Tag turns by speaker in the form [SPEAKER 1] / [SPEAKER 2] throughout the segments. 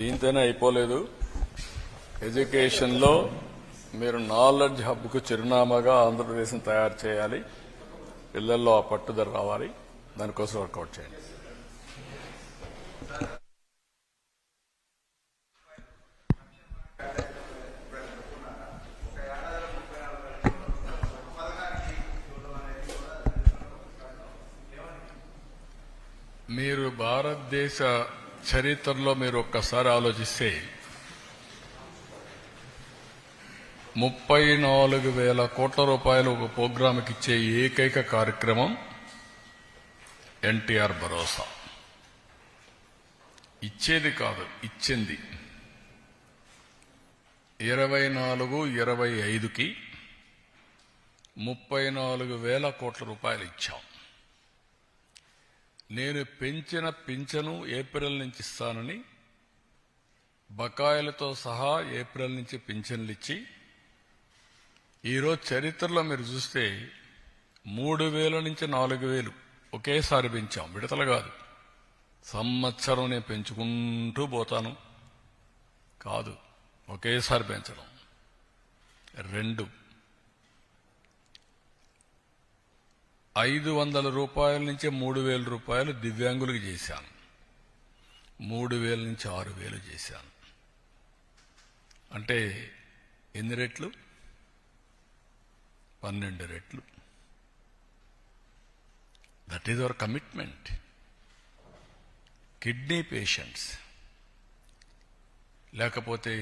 [SPEAKER 1] దీంతోనే అయిపోలేదు. ఎడ్యుకేషన్లో మీరు నాలెడ్జ్ హబ్కు చిరునామాగా ఆంధ్రప్రదేశ్ని తయారు చేయాలి. పిల్లల్లో ఆ పట్టుదల రావాలి. దానికోసం వర్కౌట్ చేయండి. మీరు భారతదేశ చరిత్రలో మీరు ఒక్కసారి ఆలోచిస్తే 34,000 కోట్ల రూపాయలు ఒక ప్రోగ్రాంకి ఇచ్చే ఏకైక కార్యక్రమం ఎన్టీఆర్ భరోసా. ఇచ్చేది కాదు, ఇచ్చింది. 24-25కి 34,000 కోట్ల రూపాయలు ఇచ్చాం. నేను పెంచిన పింఛను ఏప్రిల్ నుంచి ఇస్తానని బకాయిలతో సహా ఏప్రిల్ నుంచి పింఛన్లు ఇచ్చి ఈరోజు చరిత్రలో మీరు చూస్తే 3,000 నుంచి 4,000 ఒకేసారి పెంచాం. విడతలు కాదు. సంవత్సరం నేను పెంచుకుంటూ పోతాను కాదు, ఒకేసారి పెంచడం. 2, 500 రూపాయల నుంచి 3,000 రూపాయలు దివ్యాంగులకు చేశాను. 3,000 నుంచి 6,000 చేశాను. అంటే ఎన్ని రెట్లు? 12 రెట్లు. That is our commitment. Kidney patients లేకపోతే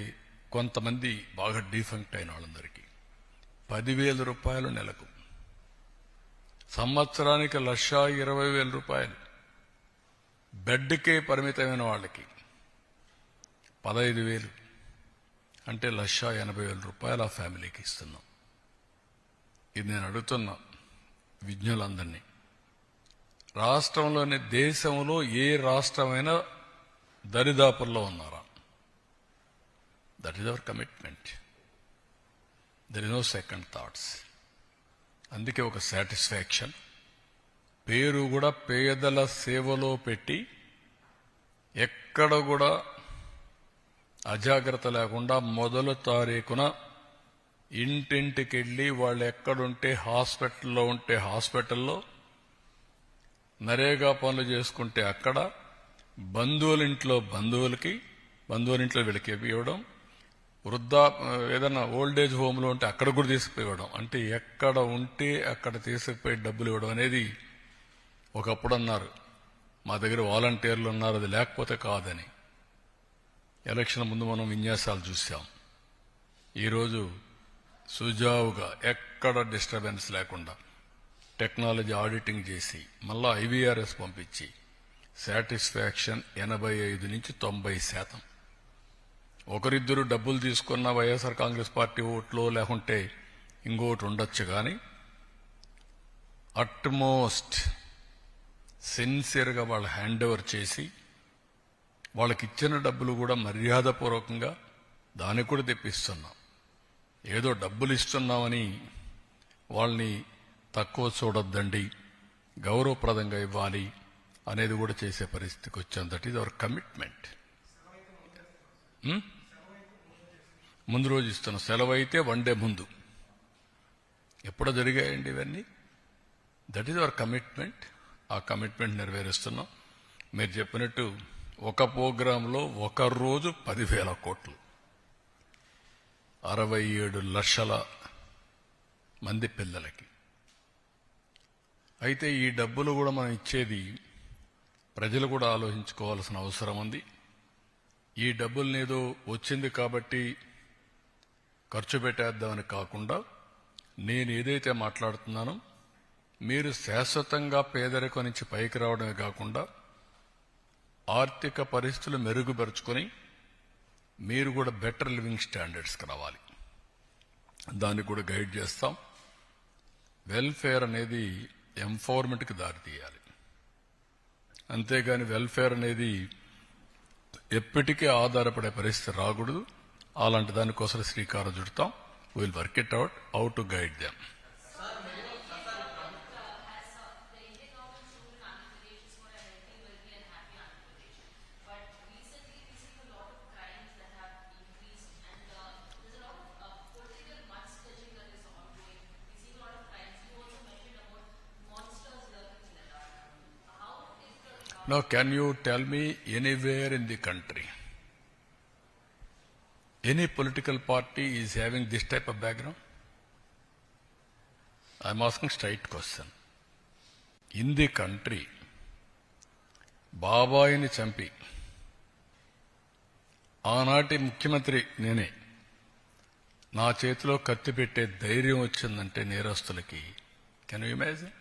[SPEAKER 1] కొంతమంది బాగా డిఫంక్ట్ అయిన వాళ్ళందరికీ 10,000 రూపాయలు నెలకు, సంవత్సరానికి 1,20,000 రూపాయలు. బెడ్కే పరిమితమైన వాళ్ళకి 15,000 అంటే 1,80,000 రూపాయలు ఆ ఫ్యామిలీకి ఇస్తున్నాం. ఇది నేను అడుగుతున్నా విజ్ఞులందరినీ. రాష్ట్రంలోని దేశంలో ఏ రాష్ట్రమైనా దరిదాపుల్లో ఉన్నారా? That is our commitment. There is no second thoughts. అందుకే ఒక సాటిస్ఫాక్షన్. పేరు కూడా పేదల సేవలో పెట్టి ఎక్కడ కూడా అజాగ్రత్త లేకుండా మొదలు తారీఖున ఇంటింటికెళ్ళి వాళ్ళు ఎక్కడుంటే హాస్పిటల్లో ఉంటే హాస్పిటల్లో, నరేగా పనులు చేసుకుంటే అక్కడ, బంధువులింట్లో వీళ్ళకి ఇవ్వడం, ఏదైనా ఓల్డేజ్ హోమ్లో ఉంటే అక్కడ కూడా తీసుకుపోవడం. అంటే ఎక్కడ ఉంటే అక్కడ తీసుకుపోయి డబ్బులు ఇవ్వడం అనేది. ఒకప్పుడు అన్నారు మా దగ్గర వాలంటీర్లు ఉన్నారు, అది లేకపోతే కాదని. ఎలక్షన్ ముందు మనం విన్యాసాలు చూసాం. ఈరోజు సుజావుగా ఎక్కడ డిస్టర్బెన్స్ లేకుండా టెక్నాలజీ ఆడిటింగ్ చేసి మళ్ళా IVRS పంపించి సాటిస్ఫాక్షన్ 85 నుంచి 90%. ఒకరిద్దరు డబ్బులు తీసుకున్న వైఎస్ఆర్ కాంగ్రెస్ పార్టీ ఓట్లో లేకుంటే ఇంకోటి ఉండొచ్చు, కానీ అట్మోస్ట్ సిన్సియర్గా వాళ్ళు హ్యాండ్ ఓవర్ చేసి వాళ్ళకి ఇచ్చిన డబ్బులు కూడా మర్యాదపూర్వకంగా దానికి కూడా తెప్పిస్తున్నాం. ఏదో డబ్బులు ఇస్తున్నామని వాళ్ళని తక్కువ చూడొద్దండి, గౌరవప్రదంగా ఇవ్వాలి అనేది కూడా చేసే పరిస్థితికి వచ్చాం. That is our commitment. ముందు రోజు ఇస్తున్నాం. సెలవు అయితే 1 డే ముందు. ఎప్పుడో జరిగాయండి ఇవన్నీ. That is our commitment. ఆ కమిట్మెంట్ నెరవేరుస్తున్నాం. మీరు చెప్పినట్టు ఒక ప్రోగ్రాంలో ఒక రోజు 10,000 కోట్లు, 67 లక్షల మంది పిల్లలకి. అయితే ఈ డబ్బులు కూడా మనం ఇచ్చేది ప్రజలు కూడా ఆలోచించుకోవాల్సిన అవసరం ఉంది. ఈ డబ్బుల్ని ఏదో వచ్చింది కాబట్టి ఖర్చు పెట్టేద్దామని కాకుండా, నేను ఏదైతే మాట్లాడుతున్నానో మీరు శాశ్వతంగా పేదరికం నుంచి పైకి రావడమే కాకుండా ఆర్థిక పరిస్థితులు మెరుగుపరుచుకొని మీరు కూడా బెటర్ లివింగ్ స్టాండర్డ్స్కి రావాలి. దాన్ని కూడా గైడ్ చేస్తాం. వెల్ఫేర్ అనేది ఎంపవర్మెంట్కి దారితీయాలి. అంతేగాని వెల్ఫేర్ అనేది ఎప్పటికీ ఆధారపడే పరిస్థితి రాకూడదు. అలాంటి దానికోసం శ్రీకారం చుడతాం. Will work it out how to guide them. Now, can you tell me anywhere in the country, any political party is having this type of background? I'm asking straight question. In the country, బాబాయిని చంపి ఆనాటి ముఖ్యమంత్రి నేనే నా చేతిలో కత్తి పెట్టే ధైర్యం వచ్చిందంటే నేరస్తులకి, కెన్ యూ ఇమాజిన్?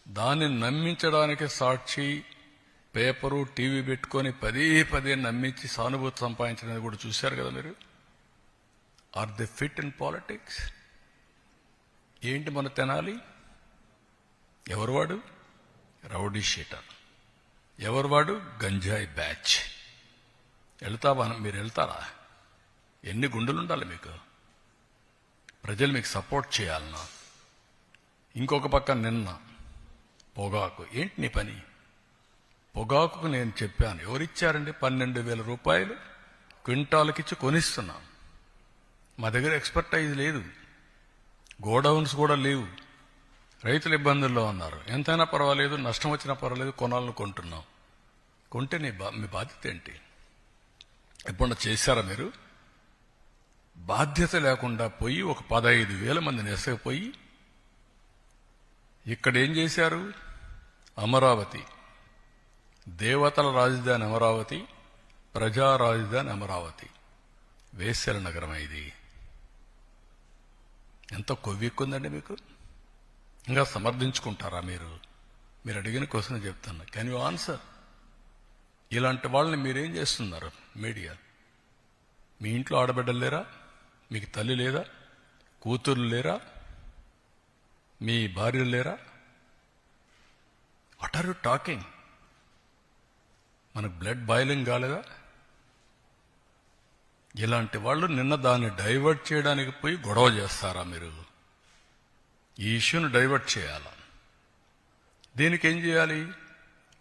[SPEAKER 1] దాన్ని నమ్మించడానికి సాక్షి పేపరు టీవీ పెట్టుకొని పదే నమ్మించి సానుభూతి సంపాదించడానికి కూడా చూశారు కదా మీరు. Are they fit in politics? ఏంటి మన తెనాలి? ఎవరు వాడు? Rowdy sheeter. ఎవరు వాడు? గంజాయి బ్యాచ్. వెళ్తావా? మీరు వెళ్తారా? ఎన్ని గుండెలు ఉండాలి మీకు? ప్రజలు మీకు సపోర్ట్ చేయాలన్నా. ఇంకొక పక్క నిన్న పొగాకు. ఏంటి నీ పని? పొగాకుకు నేను చెప్పాను, ఎవరిచ్చారండి? 12,000 రూపాయలు క్వింటాల్కిచ్చి కొనిస్తున్నాం. మా దగ్గర ఎక్స్పర్టైజ్ లేదు, గోడౌన్స్ కూడా లేవు, రైతులు ఇబ్బందుల్లో ఉన్నారు. ఎంతైనా పర్వాలేదు, నష్టం వచ్చినా పర్వాలేదు, కొనాలని కొంటున్నాం. కొంటే మీ బాధ్యత ఏంటి? ఎప్పుడన్నా చేశారా మీరు? బాధ్యత లేకుండా పోయి ఒక 15,000 మందిని ఎసకపోయి ఇక్కడ ఏం చేశారు? అమరావతి, దేవతల రాజధాని అమరావతి, ప్రజా రాజధాని అమరావతి, వేశ్యల నగరం. ఇది ఎంత కొవ్వెక్కుందండి మీకు? ఇంకా సమర్థించుకుంటారా మీరు? మీరు అడిగిన క్వశ్చన్ చెప్తున్నా, కెన్ యూ ఆన్సర్? ఇలాంటి వాళ్ళని మీరేం చేస్తున్నారు? మీడియా. మీ ఇంట్లో ఆడబిడ్డలు లేరా? మీకు తల్లి లేదా? కూతుర్లు లేరా? మీ భార్యలు లేరా? What are you talking? మనకు బ్లడ్ బాయిలింగ్ కాలేదా? ఇలాంటి వాళ్ళు నిన్న దాన్ని డైవర్ట్ చేయడానికి పోయి గొడవ చేస్తారా మీరు? ఈ ఇష్యూని డైవర్ట్ చేయాలా? దీనికి ఏం చేయాలి?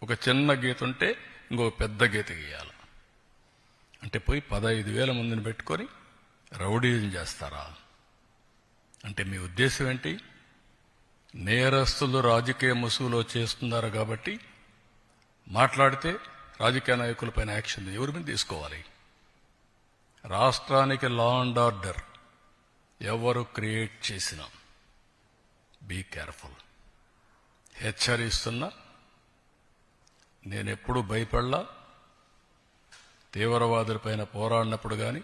[SPEAKER 1] ఒక చిన్న గీత ఉంటే ఇంకో పెద్ద గీత గీయాలి. అంటే పోయి 15,000 మందిని పెట్టుకొని రౌడీజం చేస్తారా? అంటే మీ ఉద్దేశం ఏంటి? నేరస్తులు రాజకీయ ముసుగులో చేస్తున్నారు కాబట్టి మాట్లాడితే రాజకీయ నాయకులపైన యాక్షన్ ఎవరి మీద తీసుకోవాలి? రాష్ట్రానికి లా అండ్ ఆర్డర్ ఎవరు క్రియేట్ చేసినా బీ కేర్ఫుల్. హెచ్చరిస్తున్నా, నేనెప్పుడు భయపడలా. తీవ్రవాదులపైన పోరాడినప్పుడు కానీ,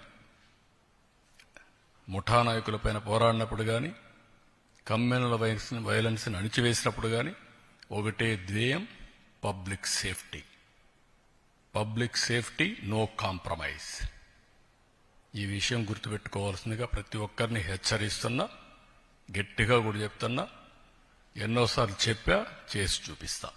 [SPEAKER 1] ముఠా నాయకులపైన పోరాడినప్పుడు కానీ, కమ్యూనల్ వైలెన్స్ని అణిచివేసినప్పుడు కానీ ఒకటే ధ్యేయం, public safety. Public safety, no compromise. ఈ విషయం గుర్తుపెట్టుకోవాల్సిందిగా ప్రతి ఒక్కరిని హెచ్చరిస్తున్నా, గట్టిగా కూడా చెప్తున్నా. ఎన్నోసార్లు చెప్పా, చేసి చూపిస్తా.